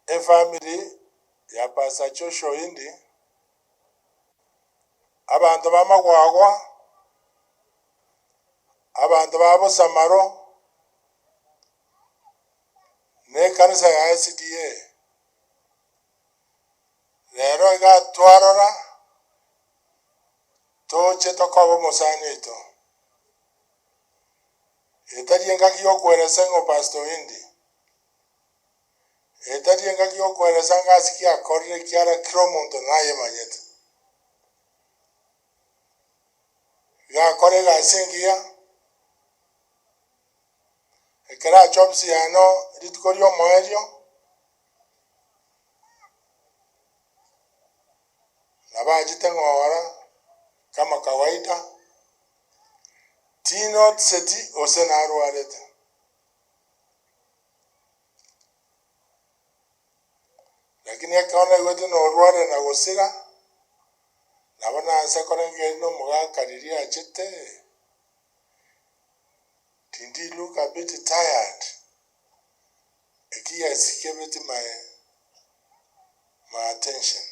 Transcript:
a family ya Pastor Joshua Oindi abantu bamagwagwa abantu babo Samaro ne kanisa ya SDA lero igatwarora toche tokobo musanito etarienga kiyokweresa ngo Pastor Oindi etarienga kiyokweresa ngasikia akorire kiara kromonto naye manyete gakore gasingia ekera chopsi ano ritikorio moerio nabajite ngora kama kawaida tino seti osenaru arete lakini akaona yote no ruare na gosira nabona anse korenge no mugakariria achete tindi look a bit tired ekia sikebeti my attention